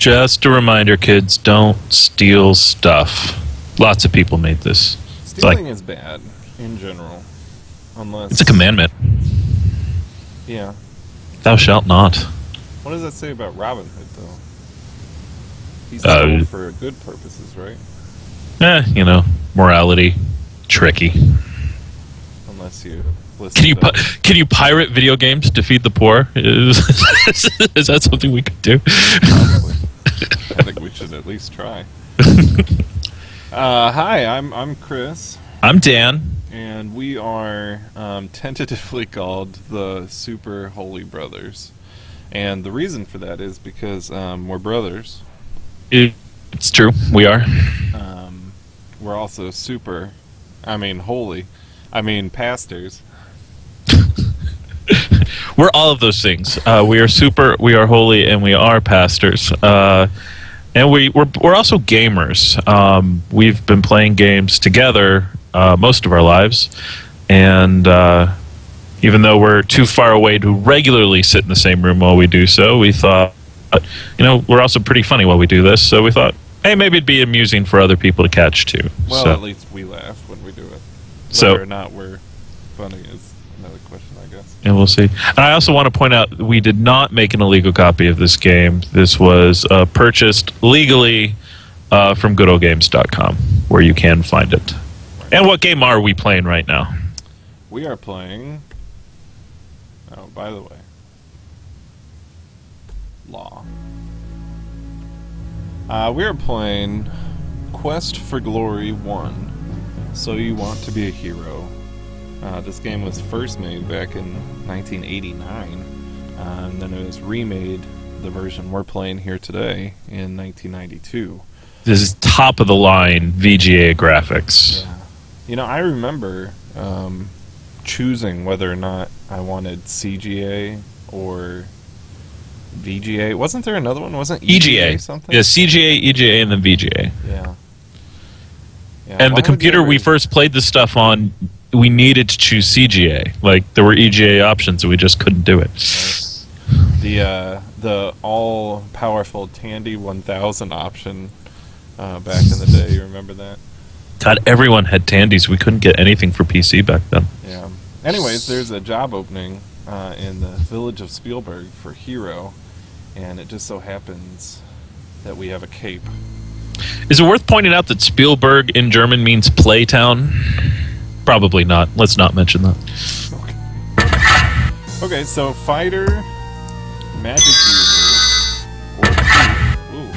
Just a reminder, kids, don't steal stuff. Lots of people made this. Stealing is bad in general, unless it's a commandment. Yeah. Thou shalt not. What does that say about Robin Hood, though? He stole for good purposes, right? Morality, tricky. Unless you listen. Can you pirate video games to feed the poor? Is that something we could do? Probably. I think we should at least try. Hi, I'm Chris. I'm Dan. And we are tentatively called the Super Holy Brothers. And the reason for that is because we're brothers. It's true, we are. We're also holy. Pastors. We're all of those things. We are super, we are holy, and we are pastors. And we're also gamers. We've been playing games together most of our lives, and even though we're too far away to regularly sit in the same room while we do so, we thought, we're also pretty funny while we do this, so we thought, hey, maybe it'd be amusing for other people to catch too. Well, so, at least we laugh when we do it. Whether or not we're funny is another question, I guess. And we'll see. And I also want to point out that we did not make an illegal copy of this game. This was purchased legally from goodoldgames.com, where you can find it. Right. And what game are we playing right now? We are playing... Oh, by the way. Law. We are playing Quest for Glory 1. So You Want to Be a Hero. This game was first made back in 1989, and then it was remade, the version we're playing here today, in 1992. This is top-of-the-line VGA graphics. Yeah. I remember choosing whether or not I wanted CGA or VGA. Wasn't there another one? Wasn't EGA something? Yeah, CGA, EGA, and then VGA. Yeah. And the computer we first played this stuff on, we needed to choose CGA. Like, there were EGA options, and we just couldn't do it. Right. The all-powerful Tandy 1000 option back in the day, you remember that? God, everyone had Tandys. We couldn't get anything for PC back then. Yeah. Anyways, there's a job opening in the village of Spielberg for Hero, and it just so happens that we have a cape. Is it worth pointing out that Spielberg in German means playtown? Probably not. Let's not mention that. Okay, so fighter, magic user, or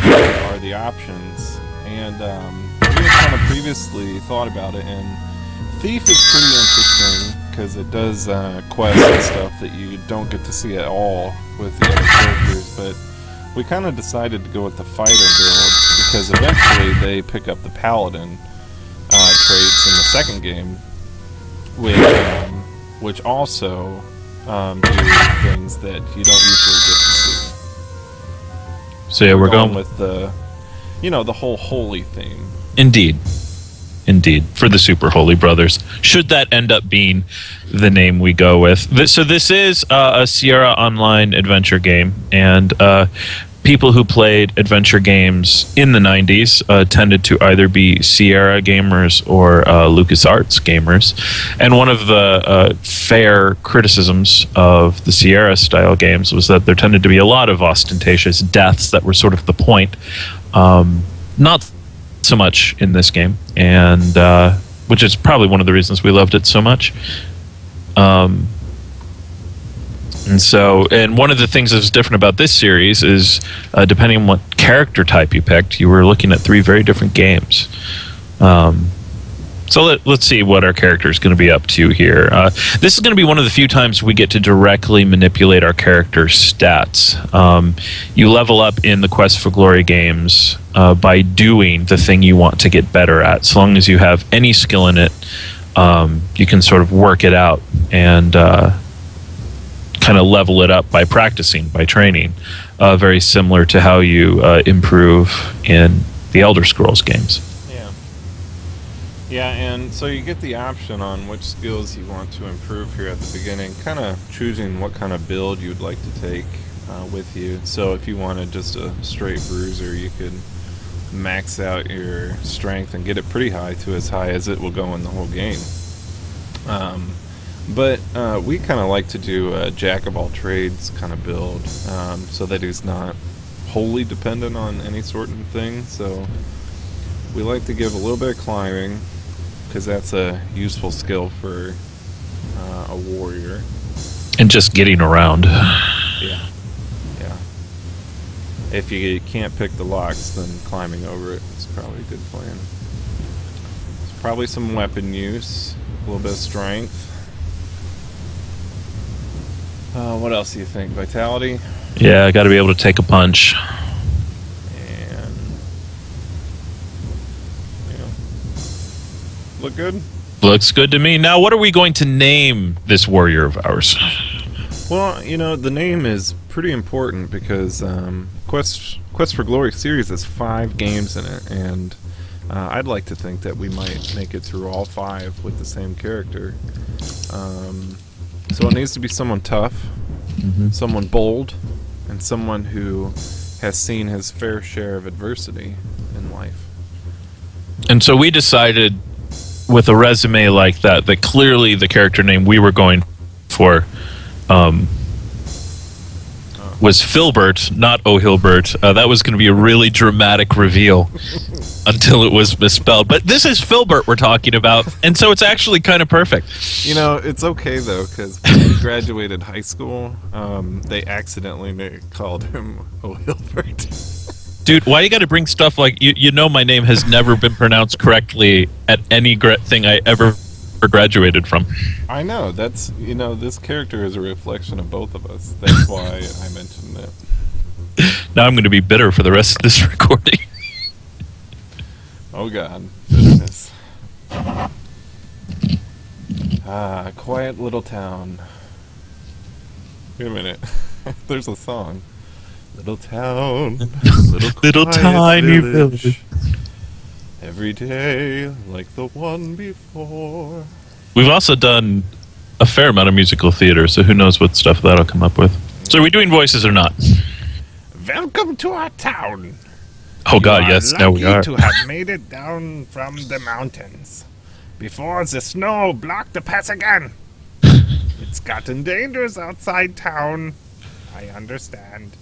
thief are the options. And we had kind of previously thought about it, and thief is pretty interesting because it does quests and stuff that you don't get to see at all with the other characters, but we kind of decided to go with the fighter build because eventually they pick up the paladin traits in the second game, which also do things that you don't usually get to see. So yeah, we're going with the whole holy theme. Indeed, for the Super Holy Brothers. Should that end up being the name we go with? So this is a Sierra Online adventure game, and people who played adventure games in the 90s tended to either be Sierra gamers or LucasArts gamers. And one of the fair criticisms of the Sierra-style games was that there tended to be a lot of ostentatious deaths that were sort of the point. Not so much in this game, and which is probably one of the reasons we loved it so much. And one of the things that's different about this series is, depending on what character type you picked, you were looking at 3 very different games. So let's see what our character is going to be up to here. This is going to be one of the few times we get to directly manipulate our character's stats. You level up in the Quest for Glory games by doing the thing you want to get better at. So long as you have any skill in it, you can sort of work it out and kind of level it up by practicing, by training. Very similar to how you improve in the Elder Scrolls games. Yeah, and so you get the option on which skills you want to improve here at the beginning, kind of choosing what kind of build you'd like to take. with you. So if you wanted just a straight bruiser, you could max out your strength and get it pretty high, to as high as it will go in the whole game. But we kind of like to do a jack of all trades kind of build, so that he's not wholly dependent on any certain thing. So we like to give a little bit of climbing, because that's a useful skill for a warrior. And just getting around. Yeah. If you can't pick the locks, then climbing over it is probably a good plan. There's probably some weapon use, a little bit of strength. What else do you think? Vitality? Yeah, I got to be able to take a punch. And look good? Looks good to me. Now, what are we going to name this warrior of ours? Well, the name is pretty important because Quest for Glory series has 5 games in it, and I'd like to think that we might make it through all 5 with the same character. So it needs to be someone tough, someone bold, and someone who has seen his fair share of adversity in life. And so we decided, with a resume like that, that clearly the character name we were going for was Filbert, not O'Hilbert. That was going to be a really dramatic reveal until it was misspelled. But this is Filbert we're talking about, and so it's actually kind of perfect. It's okay, though, because when he graduated high school, they accidentally called him O'Hilbert. Dude, why you got to bring stuff like, my name has never been pronounced correctly at any thing I ever graduated from. I know, that's, this character is a reflection of both of us. That's why I mentioned it. Now I'm going to be bitter for the rest of this recording. Oh God, bitterness. Quiet little town. Wait a minute. There's a song. Little town, little tiny village. Every day like the one before. We've also done a fair amount of musical theater, so who knows what stuff that'll come up with. So are we doing voices or not? Welcome to our town. Oh God, yes, now we are. To have made it down from the mountains before the snow blocked the pass again. It's gotten dangerous outside town. I understand.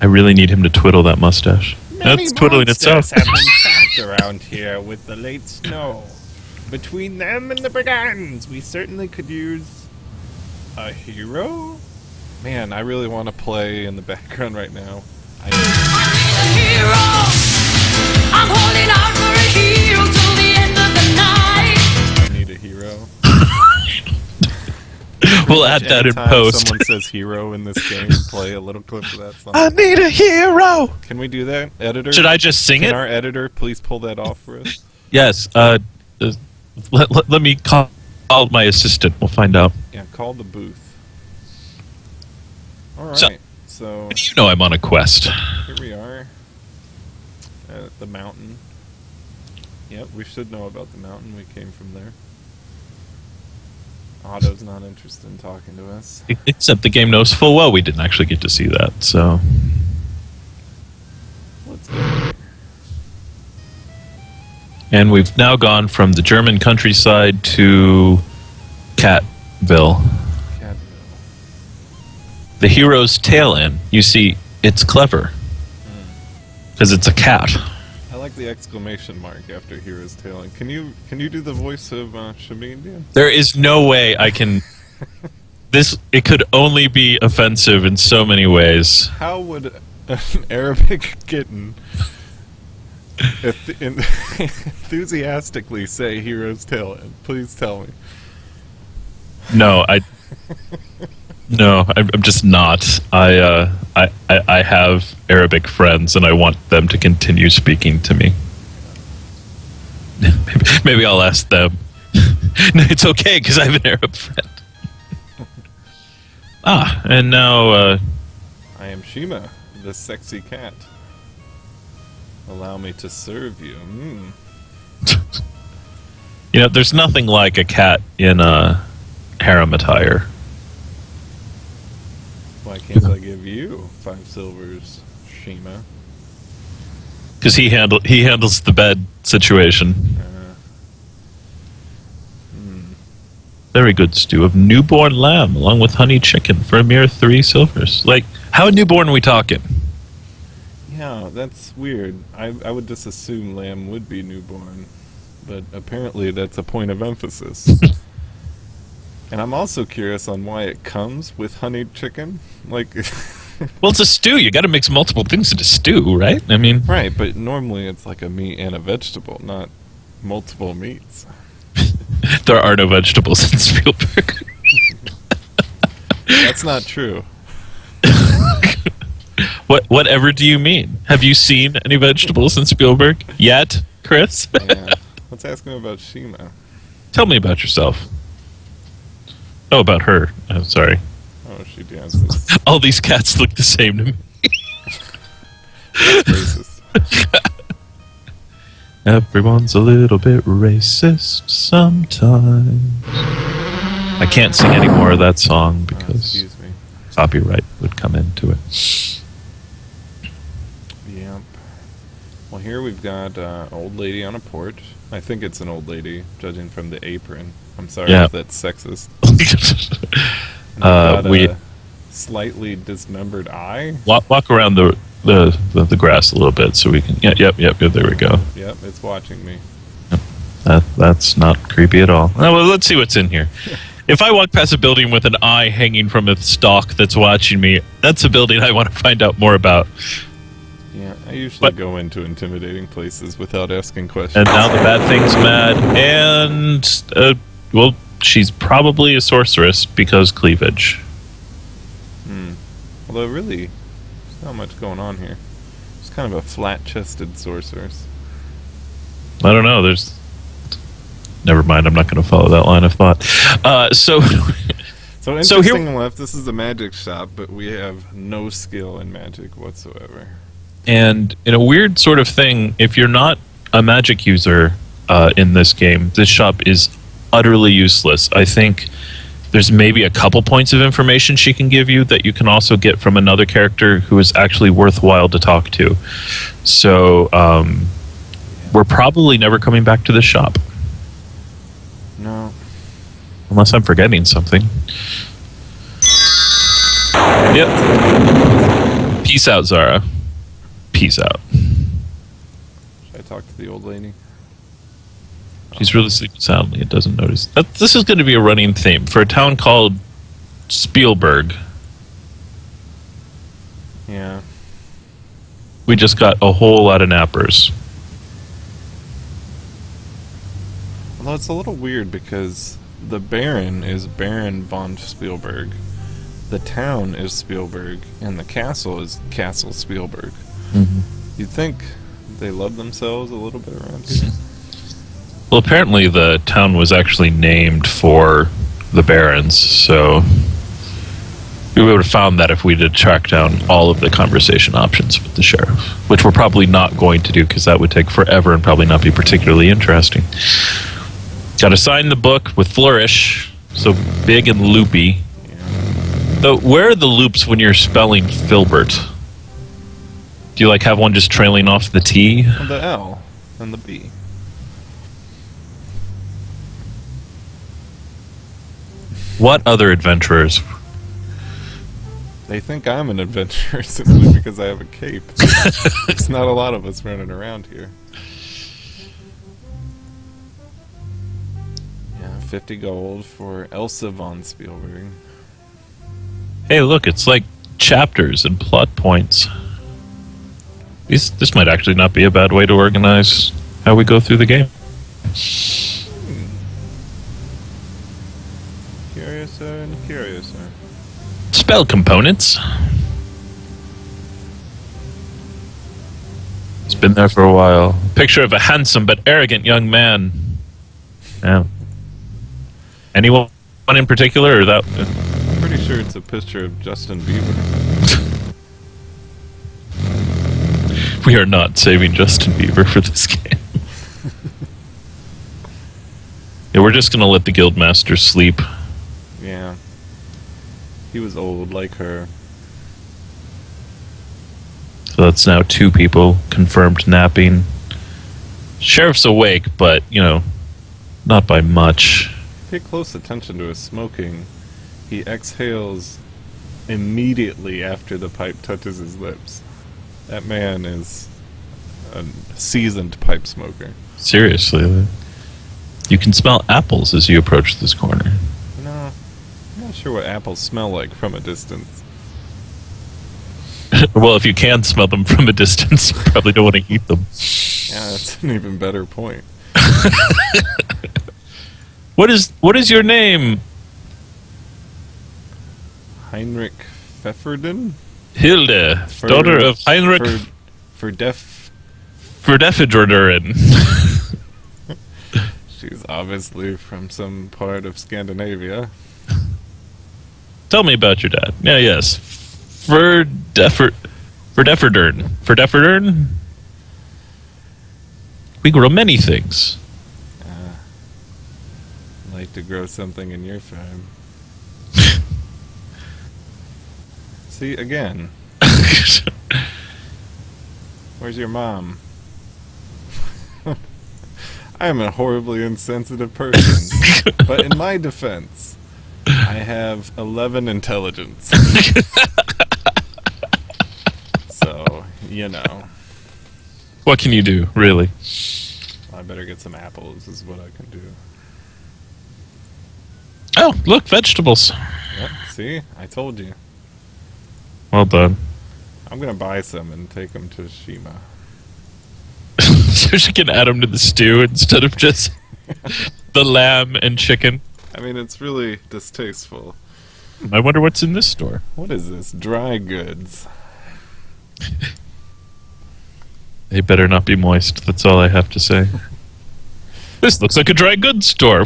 I really need him to twiddle that mustache. That's twiddling itself. Have been trapped around here with the late snow. Between them and the brigands, we certainly could use a hero. Man, I really want to play in the background right now. I need a hero. I'm holding out for a hero till the end of the night. I need a hero. We'll add that in Anytime post. someone says hero in this game, play a little clip of that song. I need a hero. Can we do that, editor? Should I just sing Can it? our editor please pull that off for us? Yes. Let me call my assistant. We'll find out. Yeah, call the booth. All So- right, so You know I'm on a quest. here we are at the mountain. Yep, we should know about the mountain. We came from there. Otto's not interested in talking to us. Except the game knows full well we didn't actually get to see that. So Let's go. And we've now gone from the German countryside to Catville. Catville. The hero's tail end. You see, it's clever. Because it's a cat. I like the exclamation mark after Hero's Tailing. Can you do the voice of Shameen, Dan? There is no way I can... It could only be offensive in so many ways. How would an Arabic kitten enthusiastically say Hero's Tailing? Please tell me. No, I'm just not. I have Arabic friends, and I want them to continue speaking to me. Maybe I'll ask them. No, it's okay because I have an Arab friend. And now I am Shima, the sexy cat. Allow me to serve you. there's nothing like a cat in a harem attire. Why Why can't I give you 5 silvers, Shima? Because he handles the bed situation. Very good stew of newborn lamb along with honey chicken for a mere 3 silvers. Like, how newborn are we talking? Yeah, that's weird. I would just assume lamb would be newborn, but apparently that's a point of emphasis. And I'm also curious on why it comes with honeyed chicken. Like, Well, it's a stew. You got to mix multiple things in a stew, right? I mean, right, but normally it's like a meat and a vegetable, not multiple meats. there are no vegetables in Spielberg. That's not true. Whatever do you mean? Have you seen any vegetables in Spielberg yet, Chris? Yeah. Let's ask him about Shima. Tell me about yourself. Oh, about her. I'm sorry. Oh, she dances. All these cats look the same to me. That's racist. Everyone's a little bit racist sometimes. I can't sing any more of that song because Excuse me. copyright would come into it. Yep. Well, here we've got an old lady on a porch. I think it's an old lady, judging from the apron. I'm sorry Yeah. if that's sexist. And we've got we a slightly dismembered eye. walk around the grass a little bit so we can. Yep. There we go. Yep, it's watching me. That's not creepy at all. Well, let's see what's in here. If I walk past a building with an eye hanging from a stalk that's watching me, that's a building I want to find out more about. Yeah, I usually But- go into intimidating places without asking questions. And now the bad thing's mad, and well, she's probably a sorceress because cleavage. Although really, there's not much going on here. It's kind of a flat-chested sorceress. I don't know. Never mind. I'm not going to follow that line of thought. So So So here- interesting enough, this is a magic shop, but we have no skill in magic whatsoever. And in a weird sort of thing, if you're not a magic user in this game, this shop is utterly useless. I think there's maybe a couple points of information she can give you that you can also get from another character who is actually worthwhile to talk to. So we're probably never coming back to this shop, No. unless I'm forgetting something. Yep. Peace out, Zara. Peace out. Should I talk to the old lady? She's really sleeping soundly. It doesn't notice. This is going to be a running theme for a town called Spielberg. Yeah. We just got a whole lot of nappers. Although it's a little weird because the Baron is Baron von Spielberg, the town is Spielberg, and the castle is Castle Spielberg. You'd think they love themselves a little bit around here. Well, apparently the town was actually named for the barons, so we would have found that if we did track down all of the conversation options with the sheriff, which we're probably not going to do because that would take forever and probably not be particularly interesting. Got to sign the book with flourish, so big and loopy. Though, where are the loops when you're spelling Filbert? Do you like have one just trailing off the T? And the L and the B. What other adventurers? They think I'm an adventurer simply because I have a cape. It's not a lot of us running around here. Yeah, 50 gold for Elsa von Spielberg. Hey, look, it's like chapters and plot points. This might actually not be a bad way to organize how we go through the game. Curiouser and curiouser. Spell components. It's been there for a while. Picture of a handsome but arrogant young man. Yeah. Anyone in particular, or that? Pretty sure it's a picture of Justin Bieber. We are not saving Justin Bieber for this game. Yeah, we're just gonna let the guildmaster sleep. Yeah. He was old like her. So that's now 2 people confirmed napping. Sheriff's awake, but, not by much. Pay close attention to his smoking. He exhales immediately after the pipe touches his lips. That man is a seasoned pipe smoker. Seriously. You can smell apples as you approach this corner. No, I'm not sure what apples smell like from a distance. Well, if you can smell them from a distance, you probably don't want to eat them. Yeah, that's an even better point. What is your name? Heinrich Pfefferden? Hilde, daughter of Heinrich Verdefidroderin. She's obviously from some part of Scandinavia. Tell me about your dad. Yeah, yes. Verdefidern. We grow many things. Like to grow something in your farm. See, again. Where's your mom? I am a horribly insensitive person. But in my defense, I have 11 intelligence. So, What can you do, really? I better get some apples, is what I can do. Oh, look, vegetables. Yep, see? I told you. Well done. I'm gonna buy some and take them to Shima. So she can add them to the stew instead of just the lamb and chicken. I mean, it's really distasteful. I wonder what's in this store. What is this? Dry goods. They better not be moist. That's all I have to say. This looks like a dry goods store.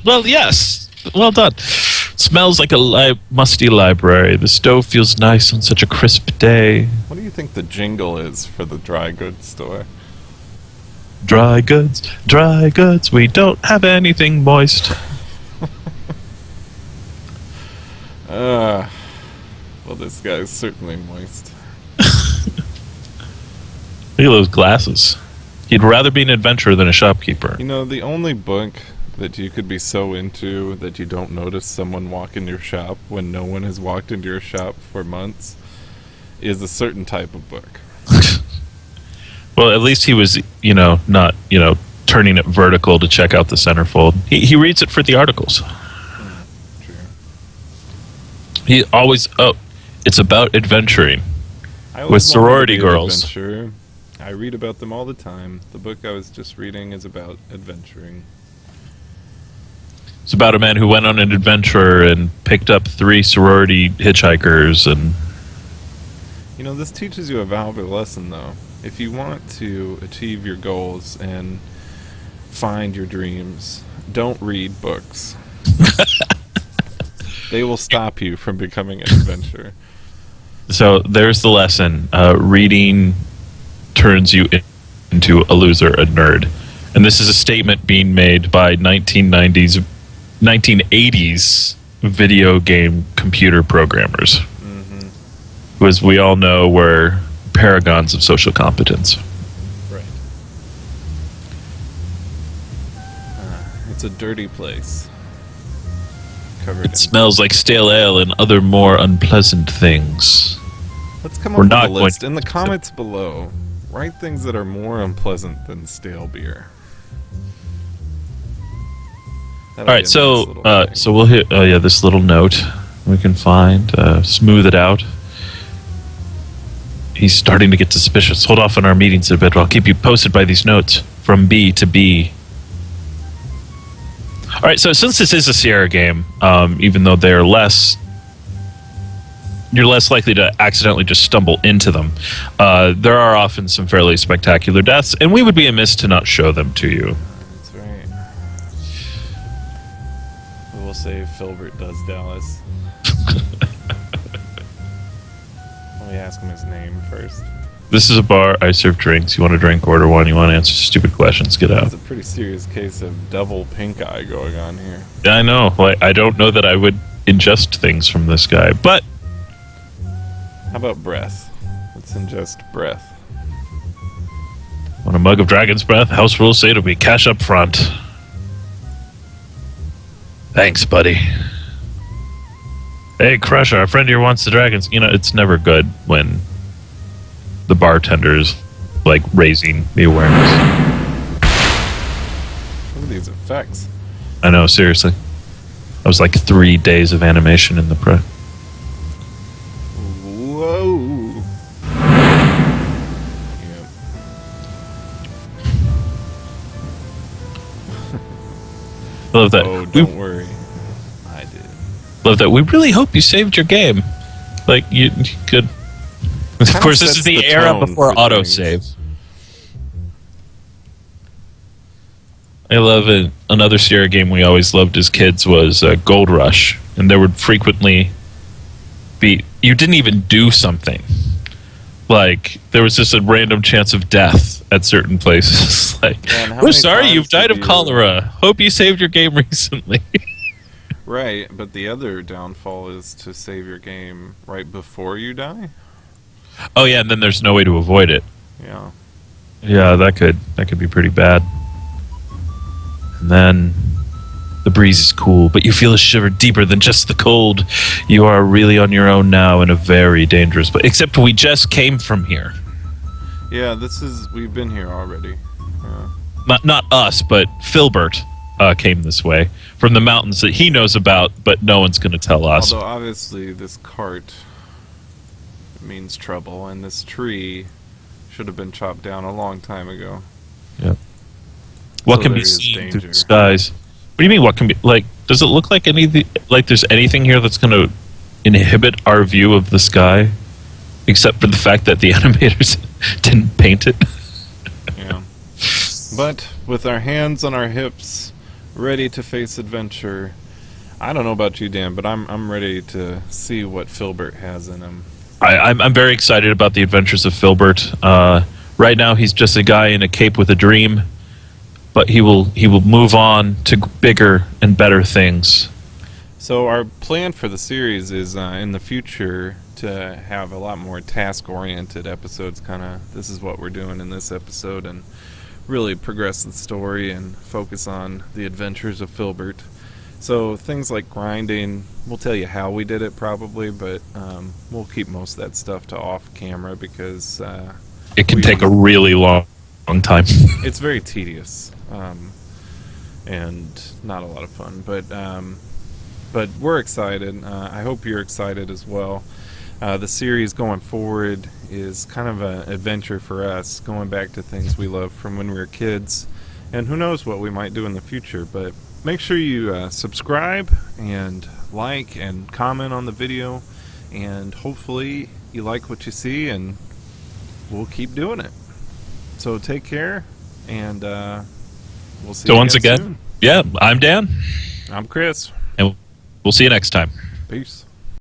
Well, yes. Well done. Smells like a musty library. The stove feels nice on such a crisp day. What do you think the jingle is for the dry goods store? Dry goods, we don't have anything moist. Well, this guy's certainly moist. Look at those glasses. He'd rather be an adventurer than a shopkeeper. The only book that you could be so into that you don't notice someone walk in your shop when no one has walked into your shop for months is a certain type of book. Well, at least he was, not, turning it vertical to check out the centerfold. He reads it for the articles. True. He always, it's about adventuring I with always wanted to sorority be an girls. adventurer. I read about them all the time. The book I was just reading is about adventuring. It's about a man who went on an adventure and picked up 3 sorority hitchhikers and... This teaches you a valuable lesson, though. If you want to achieve your goals and find your dreams, don't read books. They will stop you from becoming an adventurer. So there's the lesson. Reading turns you into a loser, a nerd. And this is a statement being made by 1980s video game computer programmers. Who, as we all know, were paragons of social competence. Right. It's a dirty place. It smells like stale ale and other more unpleasant things. Let's come up with a list. In the comments below, write things that are more unpleasant than stale beer. All right, so we'll hit this little note we can find, smooth it out. He's starting to get suspicious. Hold off on our meetings a bit. I'll keep you posted by these notes from B to B. All right, so since this is a Sierra game, even though they're you're less likely to accidentally just stumble into them. There are often some fairly spectacular deaths, and we would be amiss to not show them to you. That's right. We'll say Filbert does Dallas. Let me ask him his name first. This is a bar. I serve drinks. You want a drink, order one. You want to answer stupid questions, get out. It's a pretty serious case of double pink eye going on here. I know. I don't know that I would ingest things from this guy, but... How about breath? Let's ingest breath. Want a mug of dragon's breath? House rules say it'll be cash up front. Thanks, buddy. Hey, Crusher, our friend here wants the dragons. You know, it's never good when the bartender's, like, raising the awareness. Look at these effects. I know, seriously. That was like 3 days of animation in the prep. Whoa. Yep. I love that. Oh, don't worry. I did. Love that. We really hope you saved your game. Like, you could... Of Kinda course, this sets is the the era tone before for autosave. I love it. Another Sierra game we always loved as kids was Gold Rush. And there would frequently be... You didn't even do something. Like, there was just a random chance of death at certain places. Like, Man, how we're many sorry times you've died did of you- cholera. Hope you saved your game recently. Right, but the other downfall is to save your game right before you die. Oh, yeah, and then there's no way to avoid it. Yeah. Yeah, that could be pretty bad. And then the breeze is cool, but you feel a shiver deeper than just the cold. You are really on your own now in a very dangerous place. Except we just came from here. Yeah, we've been here already. Yeah. Not us, but Filbert came this way from the mountains that he knows about, but no one's going to tell us. Although obviously this cart means trouble, and this tree should have been chopped down a long time ago. Yep. What So can there be is seen through danger. the skies? What do you mean? What can be like? Does it look like there's anything here that's going to inhibit our view of the sky, except for the fact that the animators didn't paint it? Yeah. But with our hands on our hips, ready to face adventure. I don't know about you, Dan, but I'm ready to see what Filbert has in him. I'm very excited about the adventures of Filbert. Right now, he's just a guy in a cape with a dream, but he will move on to bigger and better things. So our plan for the series is in the future to have a lot more task-oriented episodes. This is what we're doing in this episode, and really progress the story and focus on the adventures of Filbert. So things like grinding, we'll tell you how we did it probably, but we'll keep most of that stuff to off camera because It can take a really long time. it's very tedious and not a lot of fun. But we're excited. I hope you're excited as well. The series going forward is kind of an adventure for us, going back to things we loved from when we were kids, and who knows what we might do in the future. But make sure you subscribe and like and comment on the video, and hopefully you like what you see, and we'll keep doing it. So take care, and we'll see you So once again, soon. yeah, I'm Dan, I'm Chris. and we'll see you next time. Peace.